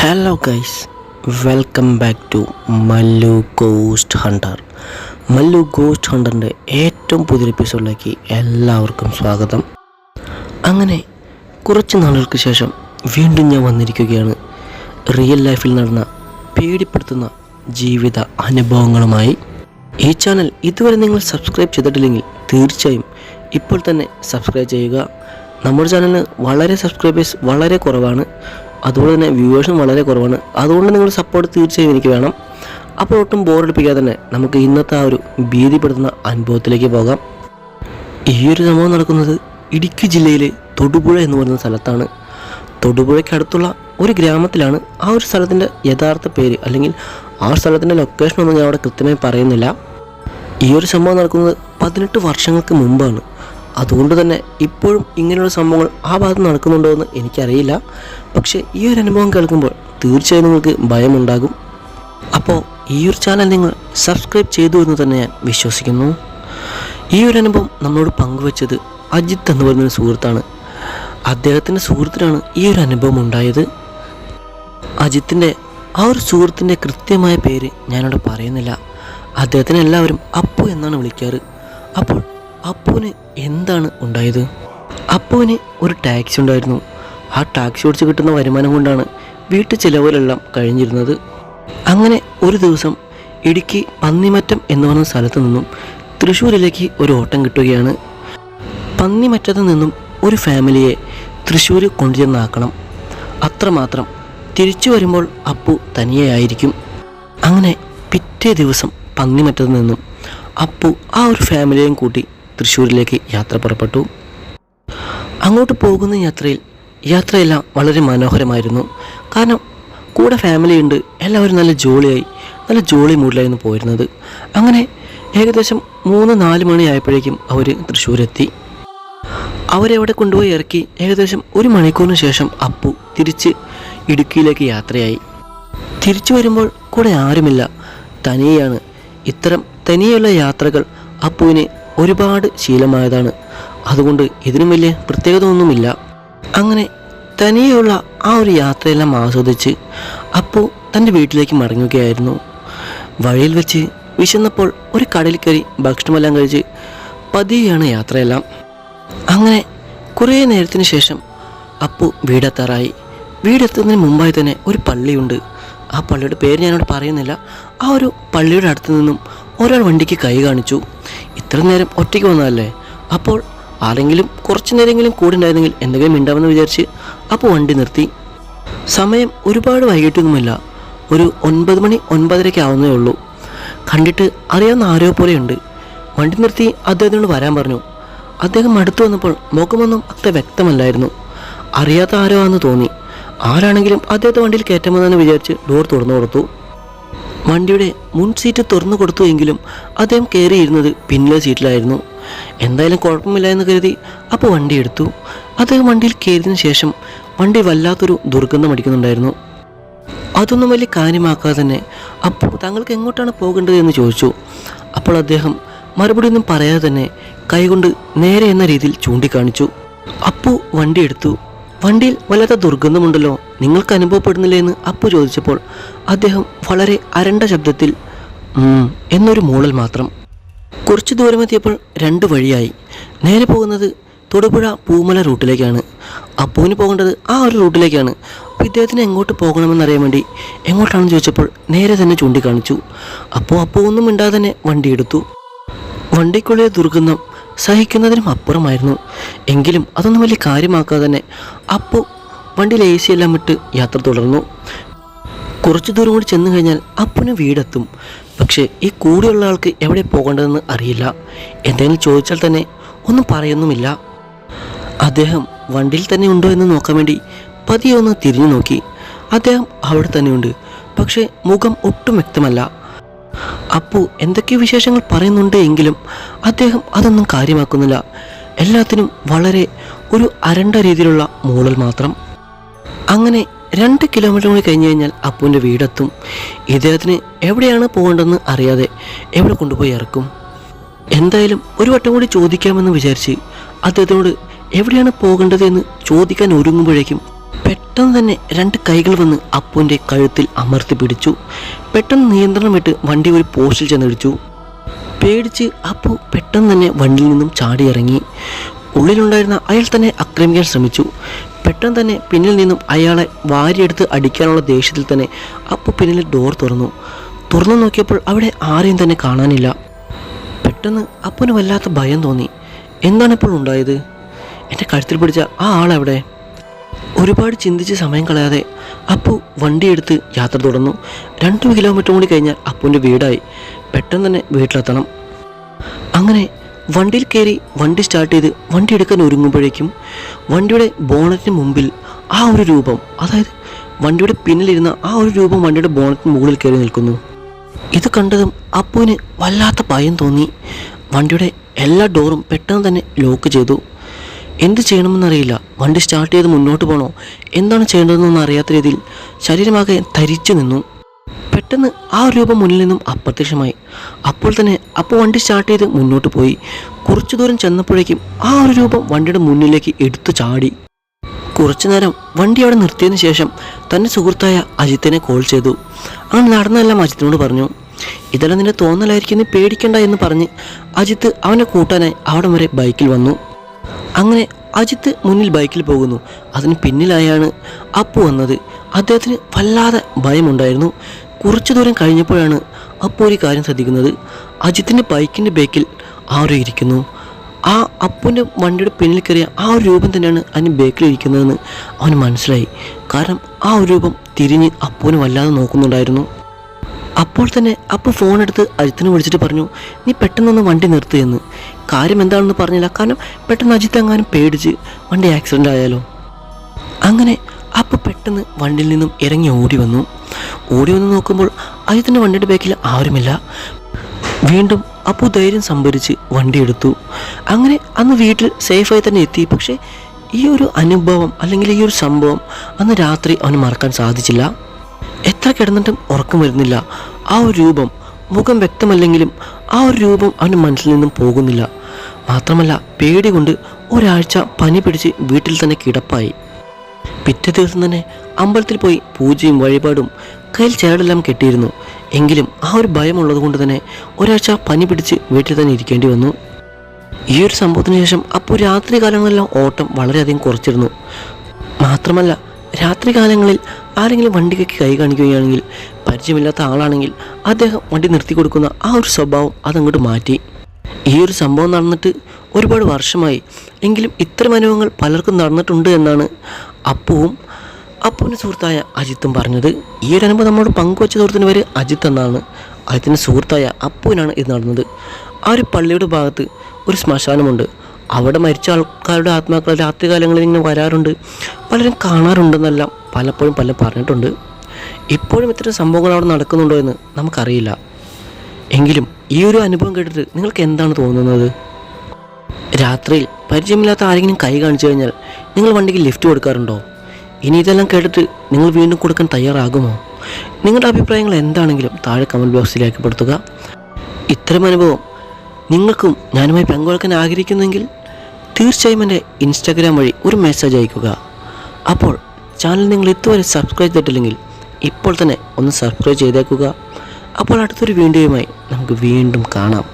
Hello guys, welcome back to Mallu ghost hunter. Mallu ghost ഹണ്ടറിൻ്റെ ഏറ്റവും പുതിയ എപ്പിസോഡിലേക്ക് എല്ലാവർക്കും സ്വാഗതം. അങ്ങനെ കുറച്ച് നാളുകൾക്ക് ശേഷം വീണ്ടും ഞാൻ വന്നിരിക്കുകയാണ് റിയൽ ലൈഫിൽ നടന്ന പേടിപ്പെടുത്തുന്ന ജീവിത അനുഭവങ്ങളുമായി. ഈ ചാനൽ ഇതുവരെ നിങ്ങൾ സബ്സ്ക്രൈബ് ചെയ്തിട്ടില്ലെങ്കിൽ തീർച്ചയായും ഇപ്പോൾ തന്നെ സബ്സ്ക്രൈബ് ചെയ്യുക. നമ്മുടെ ചാനലിന് സബ്സ്ക്രൈബേഴ്സ് വളരെ കുറവാണ്, അതുപോലെ തന്നെ വ്യൂവേഴ്സും വളരെ കുറവാണ്. അതുകൊണ്ട് നിങ്ങളുടെ സപ്പോർട്ട് തീർച്ചയായും എനിക്ക് വേണം. അപ്പോൾ ഒട്ടും ബോറടിപ്പിക്കാതെ തന്നെ നമുക്ക് ഇന്നത്തെ ആ ഒരു ഭീതിപ്പെടുത്തുന്ന അനുഭവത്തിലേക്ക് പോകാം. ഈ ഒരു സംഭവം നടക്കുന്നത് ഇടുക്കി ജില്ലയിലെ തൊടുപുഴ എന്ന് പറയുന്ന സ്ഥലത്താണ്. തൊടുപുഴയ്ക്ക് അടുത്തുള്ള ഒരു ഗ്രാമത്തിലാണ്. ആ ഒരു സ്ഥലത്തിൻ്റെ യഥാർത്ഥ പേര് അല്ലെങ്കിൽ ആ സ്ഥലത്തിൻ്റെ ലൊക്കേഷനൊന്നും ഞാൻ അവിടെ കൃത്യമായി പറയുന്നില്ല. ഈ ഒരു സംഭവം നടക്കുന്നത് 18 വർഷങ്ങൾക്ക് മുമ്പാണ്. അതുകൊണ്ട് തന്നെ ഇപ്പോഴും ഇങ്ങനെയുള്ള സംഭവങ്ങൾ ആ ഭാഗത്ത് നടക്കുന്നുണ്ടോ എന്ന് എനിക്കറിയില്ല. പക്ഷേ ഈ ഒരു അനുഭവം കേൾക്കുമ്പോൾ തീർച്ചയായും നിങ്ങൾക്ക് ഭയമുണ്ടാകും. അപ്പോൾ ഈ ഒരു ചാനൽ നിങ്ങൾ സബ്സ്ക്രൈബ് ചെയ്തു എന്ന് തന്നെ ഞാൻ വിശ്വസിക്കുന്നു. ഈ ഒരു അനുഭവം നമ്മളോട് പങ്കുവച്ചത് അജിത്ത് എന്ന് പറയുന്ന സുഹൃത്താണ്. അദ്ദേഹത്തിൻ്റെ സുഹൃത്തിനാണ് ഈ ഒരു അനുഭവം ഉണ്ടായത്. അജിത്തിൻ്റെ ആ ഒരു സുഹൃത്തിൻ്റെ കൃത്യമായ പേര് ഞാനിവിടെ പറയുന്നില്ല. അദ്ദേഹത്തിന് എല്ലാവരും അപ്പു എന്നാണ് വിളിക്കാറ്. അപ്പോൾ അപ്പുവിന് എന്താണ് ഉണ്ടായത്? അപ്പുവിന് ഒരു ടാക്സി ഉണ്ടായിരുന്നു. ആ ടാക്സി ഓടിച്ച് കിട്ടുന്ന വരുമാനം കൊണ്ടാണ് വീട്ടു ചിലവുകളെല്ലാം കഴിഞ്ഞിരുന്നത്. അങ്ങനെ ഒരു ദിവസം ഇടുക്കി പന്നിമറ്റം എന്ന് പറയുന്ന സ്ഥലത്ത് നിന്നും തൃശ്ശൂരിലേക്ക് ഒരു ഓട്ടം കിട്ടുകയാണ്. പന്നിമറ്റത്ത് നിന്നും ഒരു ഫാമിലിയെ തൃശ്ശൂർ കൊണ്ടുചെന്നാക്കണം. അത്രമാത്രം. തിരിച്ചു വരുമ്പോൾ അപ്പു തനിയെയായിരിക്കും. അങ്ങനെ പിറ്റേ ദിവസം പന്നിമറ്റത്ത് നിന്നും അപ്പു ആ ഒരു ഫാമിലിയെയും കൂട്ടി തൃശ്ശൂരിലേക്ക് യാത്ര പുറപ്പെട്ടു. അങ്ങോട്ട് പോകുന്ന യാത്രയെല്ലാം വളരെ മനോഹരമായിരുന്നു. കാരണം കൂടെ ഫാമിലി ഉണ്ട്, എല്ലാവരും നല്ല ജോളി മൂഡിലായിരുന്നു പോയിരുന്നത്. അങ്ങനെ ഏകദേശം 3-4 മണിയായപ്പോഴേക്കും അവർ തൃശ്ശൂരെത്തി. അവരെവിടെ കൊണ്ടുപോയി ഇറക്കി ഏകദേശം 1 മണിക്കൂറിന് ശേഷം അപ്പു തിരിച്ച് ഇടുക്കിയിലേക്ക് യാത്രയായി. തിരിച്ചു വരുമ്പോൾ കൂടെ ആരുമില്ല, തനിയെയാണ്. ഇത്തരം തനിയുള്ള യാത്രകൾ അപ്പുവിന് ഒരുപാട് ശീലമായതാണ്. അതുകൊണ്ട് ഇതിനും വലിയ പ്രത്യേകത ഒന്നുമില്ല. അങ്ങനെ തനിയെയുള്ള ആ ഒരു യാത്രയെല്ലാം ആസ്വദിച്ച് അപ്പു തൻ്റെ വീട്ടിലേക്ക് മടങ്ങുകയായിരുന്നു. വഴിയിൽ വെച്ച് വിശന്നപ്പോൾ ഒരു കടലിൽ കയറി ഭക്ഷണമെല്ലാം കഴിച്ച് പതിയെയാണ് യാത്രയെല്ലാം. അങ്ങനെ കുറേ നേരത്തിന് ശേഷം അപ്പു വീടെത്താറായി. വീടെത്തുന്നതിന് മുമ്പായി തന്നെ ഒരു പള്ളിയുണ്ട്. ആ പള്ളിയുടെ പേര് ഞാനവിടെ പറയുന്നില്ല. ആ ഒരു പള്ളിയുടെ അടുത്ത് നിന്നും ഒരാൾ വണ്ടിക്ക് കൈ കാണിച്ചു. ഇത്ര നേരം ഒറ്റയ്ക്ക് വന്നതല്ലേ, അപ്പോൾ ആരെങ്കിലും കുറച്ച് നേരമെങ്കിലും കൂടെ ഉണ്ടായിരുന്നെങ്കിൽ എന്തെങ്കിലും ഉണ്ടാവുമെന്ന് വിചാരിച്ച് അപ്പോൾ വണ്ടി നിർത്തി. സമയം ഒരുപാട് വൈകിട്ടൊന്നുമില്ല, ഒരു 9 മണി 9:30 ആവുന്നേ ഉള്ളൂ. കണ്ടിട്ട് അറിയാവുന്ന ആരോ പോലെയുണ്ട്. വണ്ടി നിർത്തി അദ്ദേഹത്തിനോട് വരാൻ പറഞ്ഞു. അദ്ദേഹം അടുത്ത് വന്നപ്പോൾ മുഖമൊന്നും അത്ര വ്യക്തമല്ലായിരുന്നു. അറിയാത്ത ആരോ ആണെന്ന് തോന്നി. ആരാണെങ്കിലും അദ്ദേഹത്തെ വണ്ടിയിൽ കയറ്റാമെന്ന് വിചാരിച്ച് ഡോർ തുറന്നു കൊടുത്തു. വണ്ടിയുടെ മുൻ സീറ്റ് തുറന്നു കൊടുത്തു എങ്കിലും അദ്ദേഹം കയറിയിരുന്നത് പിന്നിലെ സീറ്റിലായിരുന്നു. എന്തായാലും കുഴപ്പമില്ല എന്ന് കരുതി അപ്പോൾ വണ്ടി എടുത്തു. അദ്ദേഹം വണ്ടിയിൽ കയറിയതിനു ശേഷം വണ്ടി വല്ലാത്തൊരു ദുർഗന്ധം അടിക്കുന്നുണ്ടായിരുന്നു. അതൊന്നും വലിയ കാര്യമാക്കാതെ തന്നെ അപ്പോൾ താങ്കൾക്ക് എങ്ങോട്ടാണ് പോകേണ്ടത് എന്ന് ചോദിച്ചു. അപ്പോൾ അദ്ദേഹം മറുപടി ഒന്നും പറയാതെ തന്നെ കൈകൊണ്ട് നേരെ എന്ന രീതിയിൽ ചൂണ്ടിക്കാണിച്ചു. അപ്പോൾ വണ്ടി എടുത്തു. വണ്ടിയിൽ വല്ലാത്ത ദുർഗന്ധമുണ്ടല്ലോ, നിങ്ങൾക്ക് അനുഭവപ്പെടുന്നില്ലേ എന്ന് അപ്പു ചോദിച്ചപ്പോൾ അദ്ദേഹം വളരെ അരണ്ട ശബ്ദത്തിൽ എന്നൊരു മൂളൽ മാത്രം. കുറച്ച് ദൂരമെത്തിയപ്പോൾ 2 വഴിയായി. നേരെ പോകുന്നത് തൊടുപുഴ പൂമല റൂട്ടിലേക്കാണ്. അപ്പുവിന് പോകേണ്ടത് ആ ഒരു റൂട്ടിലേക്കാണ്. അപ്പോൾ ഇദ്ദേഹത്തിന് എങ്ങോട്ട് പോകണമെന്നറിയാൻ വേണ്ടി എങ്ങോട്ടാണെന്ന് ചോദിച്ചപ്പോൾ നേരെ തന്നെ ചൂണ്ടിക്കാണിച്ചു. അപ്പോൾ ഒന്നും മിണ്ടാതെ തന്നെ വണ്ടി എടുത്തു. വണ്ടിക്കുള്ളിലെ ദുർഗന്ധം സഹിക്കുന്നതിനും അപ്പുറമായിരുന്നു. എങ്കിലും അതൊന്നും വലിയ കാര്യമാക്കാതെ തന്നെ അപ്പു വണ്ടിയിൽ AC എല്ലാം ഇട്ട് യാത്ര തുടർന്നു. കുറച്ച് ദൂരം കൂടി ചെന്ന് കഴിഞ്ഞാൽ അപ്പുവിന് വീടെത്തും. പക്ഷേ ഈ കൂടെയുള്ള ആൾക്ക് എവിടെ പോകേണ്ടതെന്ന് അറിയില്ല. എന്തെങ്കിലും ചോദിച്ചാൽ തന്നെ ഒന്നും പറയുന്നുമില്ല. അദ്ദേഹം വണ്ടിയിൽ തന്നെ ഉണ്ടോ എന്ന് നോക്കാൻ വേണ്ടി പതിയെ ഒന്ന് തിരിഞ്ഞു നോക്കി. അദ്ദേഹം അവിടെ തന്നെയുണ്ട്, പക്ഷേ മുഖം ഒട്ടും വ്യക്തമല്ല. അപ്പു എന്തൊക്കെയോ വിശേഷങ്ങൾ പറയുന്നുണ്ട് എങ്കിലും അദ്ദേഹം അതൊന്നും കാര്യമാക്കുന്നില്ല. എല്ലാത്തിനും വളരെ ഒരു അരണ്ട രീതിയിലുള്ള മൂളൽ മാത്രം. അങ്ങനെ 2 കിലോമീറ്റർ കൂടി കഴിഞ്ഞ് കഴിഞ്ഞാൽ അപ്പുവിൻ്റെ വീടെത്തും. ഇദ്ദേഹത്തിന് എവിടെയാണ് പോകേണ്ടതെന്ന് അറിയാതെ എവിടെ കൊണ്ടുപോയി ഇറക്കും? എന്തായാലും ഒരു വട്ടം കൂടി ചോദിക്കാമെന്ന് വിചാരിച്ച് അദ്ദേഹത്തിനോട് എവിടെയാണ് പോകേണ്ടത് എന്ന് ചോദിക്കാൻ ഒരുങ്ങുമ്പോഴേക്കും പെട്ടെന്ന് തന്നെ 2 കൈകൾ വന്ന് അപ്പുവിൻ്റെ കഴുത്തിൽ അമർത്തി പിടിച്ചു. പെട്ടെന്ന് നിയന്ത്രണം വിട്ട് വണ്ടി ഒരു പോസ്റ്റിൽ ചെന്നിടിച്ചു. പേടിച്ച് അപ്പു പെട്ടെന്ന് തന്നെ വണ്ടിയിൽ നിന്നും ചാടിയിറങ്ങി. ഉള്ളിലുണ്ടായിരുന്ന അയാൾ തന്നെ ആക്രമിക്കാൻ ശ്രമിച്ചു. പെട്ടെന്ന് തന്നെ പിന്നിൽ നിന്നും അയാളെ വാരിയെടുത്ത് അടിക്കാനുള്ള ദേഷ്യത്തിൽ തന്നെ അപ്പു പിന്നിൽ ഡോർ തുറന്നു നോക്കിയപ്പോൾ അവിടെ ആരെയും തന്നെ കാണാനില്ല. പെട്ടെന്ന് അപ്പുവിന് വല്ലാത്ത ഭയം തോന്നി. എന്താണിപ്പോൾ ഉണ്ടായത്? എൻ്റെ കഴുത്തിൽ പിടിച്ച ആ ആളെവിടെ? ഒരുപാട് ചിന്തിച്ച് സമയം കളയാതെ അപ്പു വണ്ടിയെടുത്ത് യാത്ര തുടർന്നു. 2 കിലോമീറ്റർ കൂടി കഴിഞ്ഞാൽ അപ്പുവിൻ്റെ വീടായി. പെട്ടെന്ന് തന്നെ വീട്ടിലെത്തണം. അങ്ങനെ വണ്ടിയിൽ കയറി വണ്ടി സ്റ്റാർട്ട് ചെയ്ത് വണ്ടി എടുക്കാൻ ഒരുങ്ങുമ്പോഴേക്കും വണ്ടിയുടെ ബോണറ്റിന് മുമ്പിൽ ആ ഒരു രൂപം, അതായത് വണ്ടിയുടെ പിന്നിലിരുന്ന ആ ഒരു രൂപം വണ്ടിയുടെ ബോണറ്റിന് മുകളിൽ കയറി നിൽക്കുന്നു. ഇത് കണ്ടതും അപ്പുവിന് വല്ലാത്ത ഭയം തോന്നി. വണ്ടിയുടെ എല്ലാ ഡോറും പെട്ടെന്ന് തന്നെ ലോക്ക് ചെയ്തു. എന്ത് ചെയ്യണമെന്നറിയില്ല. വണ്ടി സ്റ്റാർട്ട് ചെയ്ത് മുന്നോട്ട് പോകണോ, എന്താണ് ചെയ്യേണ്ടതെന്നൊന്നും അറിയാത്ത രീതിയിൽ ശരീരമാകെ ധരിച്ചു നിന്നു. പെട്ടെന്ന് ആ രൂപം മുന്നിൽ നിന്നും അപ്രത്യക്ഷമായി. അപ്പോൾ തന്നെ അപ്പോൾ വണ്ടി സ്റ്റാർട്ട് ചെയ്ത് മുന്നോട്ട് പോയി. കുറച്ചു ദൂരം ചെന്നപ്പോഴേക്കും ആ ഒരു രൂപം വണ്ടിയുടെ മുന്നിലേക്ക് എടുത്തു ചാടി. കുറച്ചു നേരം വണ്ടി അവിടെ നിർത്തിയതിന് ശേഷം തൻ്റെ സുഹൃത്തായ അജിത്തിനെ കോൾ ചെയ്തു. അങ്ങനെ നടന്നെല്ലാം അജിത്തിനോട് പറഞ്ഞു. ഇതെല്ലാം നിന്റെ തോന്നലായിരിക്കും, നീ പേടിക്കണ്ട എന്ന് പറഞ്ഞ് അജിത്ത് അവനെ കൂട്ടാനായി അവിടം വരെ ബൈക്കിൽ വന്നു. അങ്ങനെ അജിത്ത് മുന്നിൽ ബൈക്കിൽ പോകുന്നു. അതിന് പിന്നിലായാണ് അപ്പു വന്നത്. അദ്ദേഹത്തിന് വല്ലാതെ ഭയമുണ്ടായിരുന്നു. കുറച്ചു ദൂരം കഴിഞ്ഞപ്പോഴാണ് അപ്പു ഒരു കാര്യം ശ്രദ്ധിക്കുന്നത്. അജിത്തിൻ്റെ ബൈക്കിൻ്റെ ബേക്കിൽ ആരോ ഇരിക്കുന്നു. ആ അപ്പുവിൻ്റെ വണ്ടിയുടെ പിന്നിൽ കയറിയ ആ ഒരു രൂപം തന്നെയാണ് അതിന് ബേക്കിലിരിക്കുന്നതെന്ന് അവന് മനസ്സിലായി. കാരണം ആ ഒരു രൂപം തിരിഞ്ഞ് അപ്പുവിനെ വല്ലാതെ നോക്കുന്നുണ്ടായിരുന്നു. അപ്പോൾ തന്നെ അപ്പു ഫോണെടുത്ത് അജിത്തിനെ വിളിച്ചിട്ട് പറഞ്ഞു, നീ പെട്ടെന്നൊന്ന് വണ്ടി നിർത്തുകയെന്ന്. കാര്യം എന്താണെന്ന് പറഞ്ഞില്ല. കാരണം പെട്ടെന്ന് അജിത്ത് എങ്ങാനും പേടിച്ച് വണ്ടി ആക്സിഡൻ്റ് ആയാലോ. അങ്ങനെ അപ്പു പെട്ടെന്ന് വണ്ടിയിൽ നിന്നും ഇറങ്ങി ഓടി വന്നു നോക്കുമ്പോൾ അജിത്തിൻ്റെ വണ്ടിയുടെ ബാക്കിൽ ആരുമില്ല. വീണ്ടും അപ്പു ധൈര്യം സംഭരിച്ച് വണ്ടി എടുത്തു. അങ്ങനെ അന്ന് വീട്ടിൽ സേഫായി തന്നെ എത്തി. പക്ഷേ ഈ ഒരു അനുഭവം അല്ലെങ്കിൽ ഈ ഒരു സംഭവം അന്ന് രാത്രി അവന് മറക്കാൻ സാധിച്ചില്ല. എത്ര കിടന്നിട്ടും ഉറക്കം വരുന്നില്ല. ആ ഒരു രൂപം, മുഖം വ്യക്തമല്ലെങ്കിലും ആ ഒരു രൂപം അവൻ്റെ മനസ്സിൽ നിന്നും പോകുന്നില്ല. മാത്രമല്ല പേടി കൊണ്ട് ഒരാഴ്ച പനി പിടിച്ച് വീട്ടിൽ തന്നെ കിടപ്പായി. പിറ്റേ ദിവസം തന്നെ അമ്പലത്തിൽ പോയി പൂജയും വഴിപാടും കയ്യിൽ ചരടെല്ലാം കെട്ടിയിരുന്നു. എങ്കിലും ആ ഒരു ഭയമുള്ളത് കൊണ്ട് തന്നെ ഒരാഴ്ച പനി പിടിച്ച് വീട്ടിൽ തന്നെ ഇരിക്കേണ്ടി വന്നു. ഈ ഒരു സംഭവത്തിന് ശേഷം അപ്പോൾ രാത്രി കാലങ്ങളിലെല്ലാം ഓട്ടം വളരെയധികം കുറച്ചിരുന്നു. മാത്രമല്ല രാത്രി കാലങ്ങളിൽ ആരെങ്കിലും വണ്ടിക്ക് കൈ കാണിക്കുകയാണെങ്കിൽ, പരിചയമില്ലാത്ത ആളാണെങ്കിൽ അദ്ദേഹം വണ്ടി നിർത്തി കൊടുക്കുന്ന ആ ഒരു സ്വഭാവം അതങ്ങോട്ട് മാറ്റി. ഈ ഒരു സംഭവം നടന്നിട്ട് ഒരുപാട് വർഷമായി. എങ്കിലും ഇത്തരം അനുഭവങ്ങൾ പലർക്കും നടന്നിട്ടുണ്ട് എന്നാണ് അപ്പുവിൻ്റെ സുഹൃത്തായ അജിത്തും പറഞ്ഞത്. ഈ ഒരു അനുഭവം നമ്മളോട് പങ്കുവച്ച സുഹൃത്തിൻ്റെ പേര് അജിത്ത് എന്നാണ്. അജിത്തിൻ്റെ സുഹൃത്തായ അപ്പുവിനാണ് ഇത് നടന്നത്. ആ ഒരു പള്ളിയുടെ ഭാഗത്ത് ഒരു ശ്മശാനമുണ്ട്. അവിടെ മരിച്ച ആൾക്കാരുടെ ആത്മാക്കൾ രാത്രി കാലങ്ങളിൽ ഇങ്ങനെ വരാറുണ്ട്, പലരും കാണാറുണ്ടെന്നെല്ലാം പലപ്പോഴും പലരും പറഞ്ഞിട്ടുണ്ട്. ഇപ്പോഴും ഇത്തരം സംഭവങ്ങൾ അവിടെ നടക്കുന്നുണ്ടോ എന്ന് നമുക്കറിയില്ല. എങ്കിലും ഈ ഒരു അനുഭവം കേട്ടിട്ട് നിങ്ങൾക്ക് എന്താണ് തോന്നുന്നത്? രാത്രിയിൽ പരിചയമില്ലാത്ത ആരെങ്കിലും കൈ കാണിച്ചു കഴിഞ്ഞാൽ നിങ്ങൾ വണ്ടിക്ക് ലിഫ്റ്റ് കൊടുക്കാറുണ്ടോ? ഇനി ഇതെല്ലാം കേട്ടിട്ട് നിങ്ങൾ വീണ്ടും കൊടുക്കാൻ തയ്യാറാകുമോ? നിങ്ങളുടെ അഭിപ്രായങ്ങൾ എന്താണെങ്കിലും താഴെ കമൻറ്റ് ബോക്സിൽ രേഖപ്പെടുത്തുക. ഇത്തരം അനുഭവം നിങ്ങൾക്കും ഞാനുമായി പങ്കുവെക്കാൻ ആഗ്രഹിക്കുന്നെങ്കിൽ തീർച്ചയായും എൻ്റെ ഇൻസ്റ്റാഗ്രാം വഴി ഒരു മെസ്സേജ് അയയ്ക്കുക. അപ്പോൾ ചാനൽ നിങ്ങൾ ഇതുവരെ സബ്സ്ക്രൈബ് ചെയ്തിട്ടില്ലെങ്കിൽ ഇപ്പോൾ തന്നെ ഒന്ന് സബ്സ്ക്രൈബ് ചെയ്തേക്കുക. അപ്പോൾ അടുത്തൊരു വീഡിയോയുമായി നമുക്ക് വീണ്ടും കാണാം.